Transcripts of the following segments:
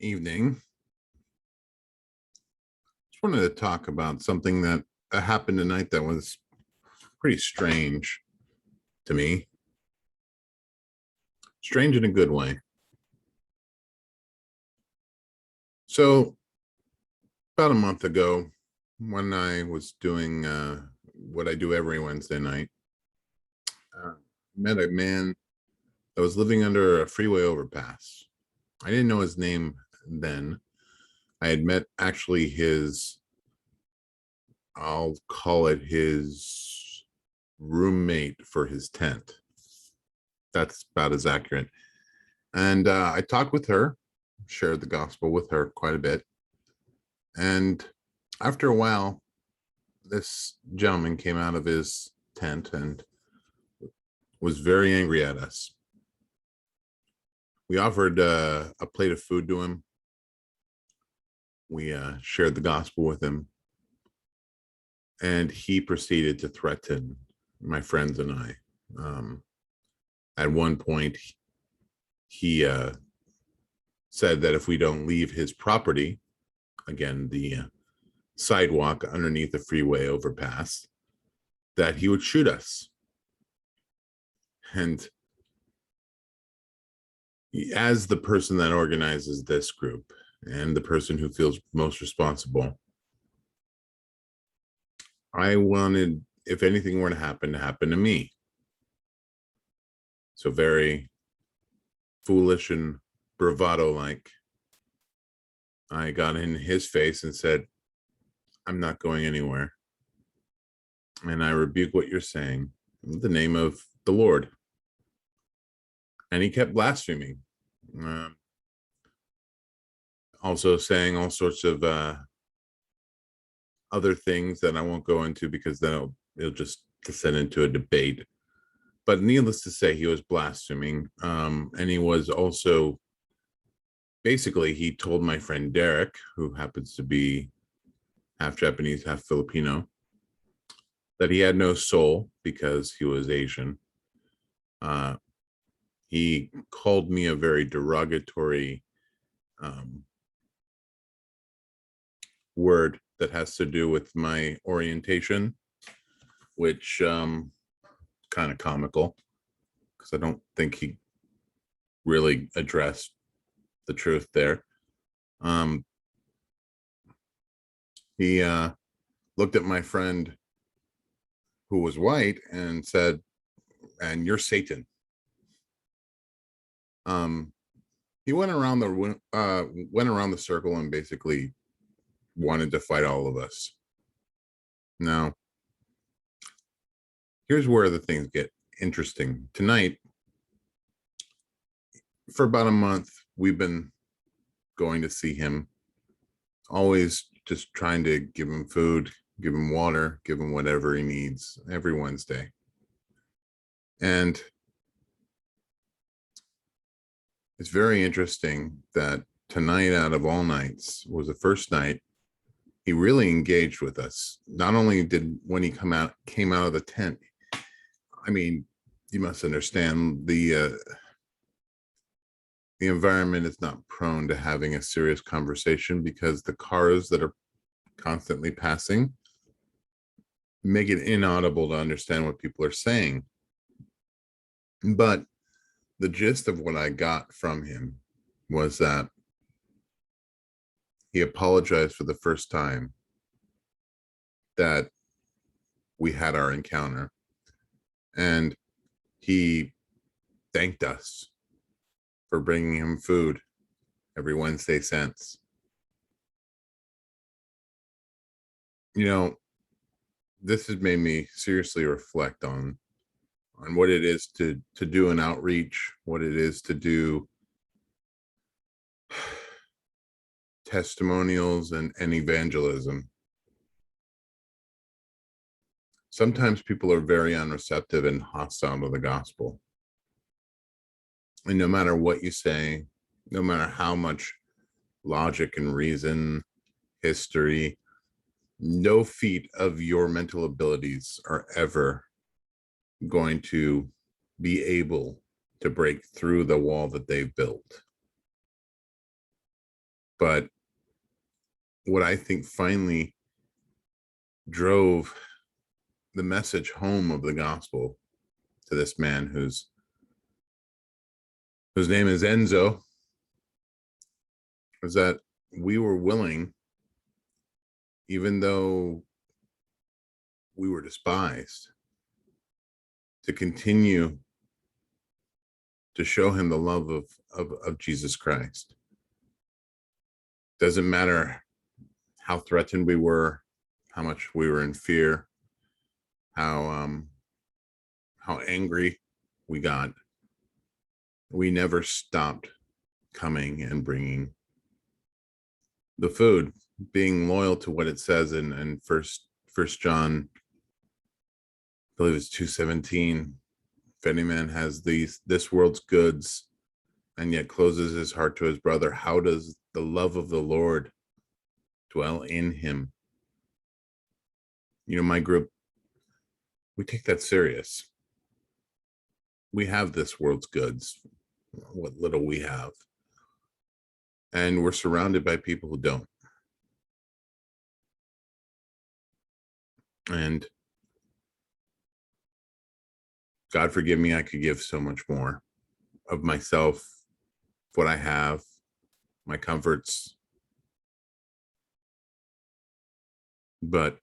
Evening. Just wanted to talk about something that happened tonight that was pretty strange to me. Strange in a good way. So, about a month ago, when I was doing what I do every Wednesday night, uh, met a man that was living under a freeway overpass. I didn't know his name then. I had met actually I'll call it his roommate for his tent. That's about as accurate. And I talked with her, shared the gospel with her quite a bit. And after a while, this gentleman came out of his tent and was very angry at us. We offered a plate of food to him. We shared the gospel with him. And he proceeded to threaten my friends and I. At one point, he said that if we don't leave his property, again, the sidewalk underneath the freeway overpass, that he would shoot us. And as the person that organizes this group and the person who feels most responsible, I wanted, if anything were to happen to me. So very foolish and bravado like, I got in his face and said, I'm not going anywhere. And I rebuke what you're saying in the name of the Lord. And he kept blaspheming, also saying all sorts of other things that I won't go into because then it'll just descend into a debate. But needless to say, he was blaspheming. And he was also, basically, he told my friend Derek, who happens to be half Japanese, half Filipino, that he had no soul because he was Asian. He called me a very derogatory word that has to do with my orientation, which kind of comical because I don't think he really addressed the truth there. He looked at my friend who was white and said, and you're Satan. He went around the circle and basically wanted to fight all of us. Now, here's where the things get interesting. Tonight, for about a month, we've been going to see him, always just trying to give him food, give him water, give him whatever he needs every Wednesday. And it's very interesting that tonight, out of all nights, was the first night he really engaged with us. Not only did when he came out of the tent, I mean, you must understand the environment is not prone to having a serious conversation because the cars that are constantly passing make it inaudible to understand what people are saying. But the gist of what I got from him was that he apologized for the first time that we had our encounter, and he thanked us for bringing him food every Wednesday since. You know, this has made me seriously reflect on what it is to do an outreach, what it is to do testimonials and evangelism. Sometimes people are very unreceptive and hostile to the gospel. And no matter what you say, no matter how much logic and reason, history, no feat of your mental abilities are ever going to be able to break through the wall that they've built. But what I think finally drove the message home of the gospel to this man whose name is Enzo was that we were willing, even though we were despised, to continue to show him the love of Jesus Christ. Doesn't matter how threatened we were, how much we were in fear, how angry we got. We never stopped coming and bringing the food, being loyal to what it says in First John, I believe it's 2:17. If any man has this world's goods and yet closes his heart to his brother, how does the love of the Lord dwell in him? My group, we take that serious. We have this world's goods, what little we have, and we're surrounded by people who don't. And God forgive me, I could give so much more of myself, what I have, my comforts. But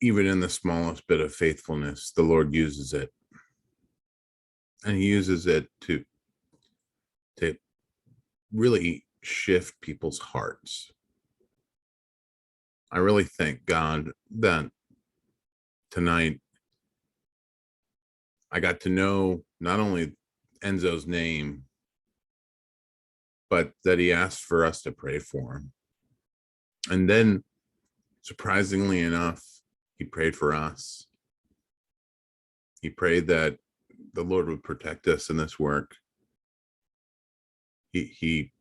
even in the smallest bit of faithfulness, the Lord uses it. And he uses it to really shift people's hearts. I really thank God that tonight I got to know not only Enzo's name, but that he asked for us to pray for him. And then, surprisingly enough, he prayed for us. He prayed that the Lord would protect us in this work. He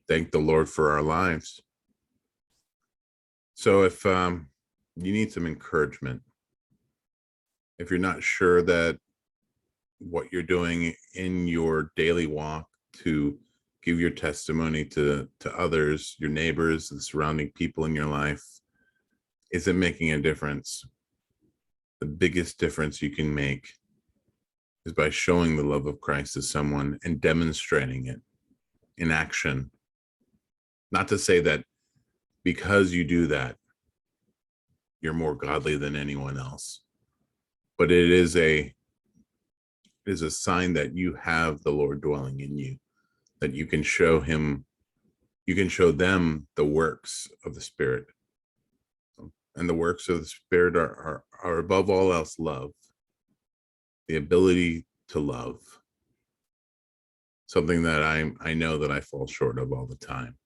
thanked the Lord for our lives. So if you need some encouragement, if you're not sure that what you're doing in your daily walk to give your testimony to others, your neighbors, the surrounding people in your life, isn't making a difference, the biggest difference you can make is by showing the love of Christ to someone and demonstrating it in action. Not to say that because you do that, you're more godly than anyone else, but it is a sign that you have the Lord dwelling in you, that you can show him, you can show them the works of the Spirit. And the works of the Spirit are above all else love, the ability to love, something that I know that I fall short of all the time,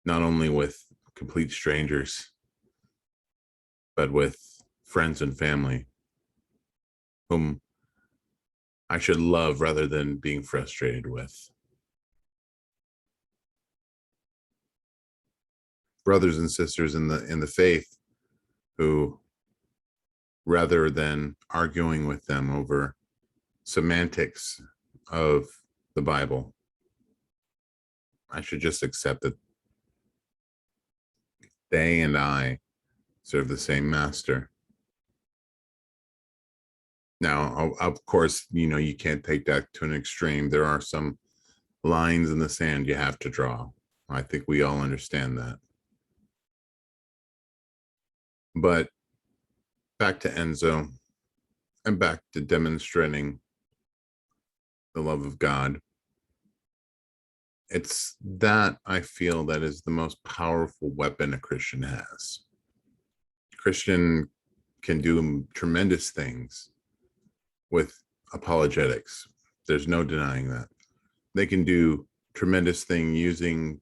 not only with complete strangers, but with friends and family whom I should love rather than being frustrated with. Brothers and sisters in the faith who, rather than arguing with them over semantics of the Bible, I should just accept that they and I serve the same master. Now, of course, you can't take that to an extreme. There are some lines in the sand you have to draw. I think we all understand that. But back to Enzo and back to demonstrating the love of God. It's that I feel that is the most powerful weapon a Christian has. A Christian can do tremendous things with apologetics. There's no denying that. They can do tremendous things using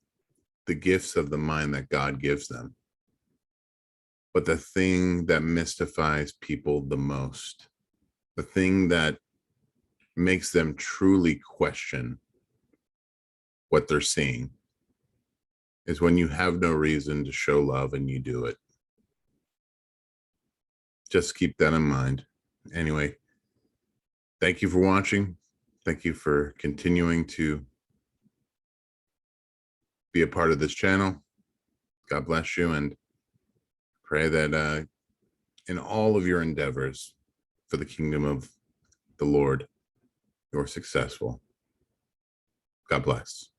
the gifts of the mind that God gives them. But the thing that mystifies people the most, the thing that makes them truly question what they're seeing, is when you have no reason to show love and you do it. Just keep that in mind. Anyway, thank you for watching. Thank you for continuing to be a part of this channel. God bless you, and pray that in all of your endeavors for the kingdom of the Lord, you're successful. God bless.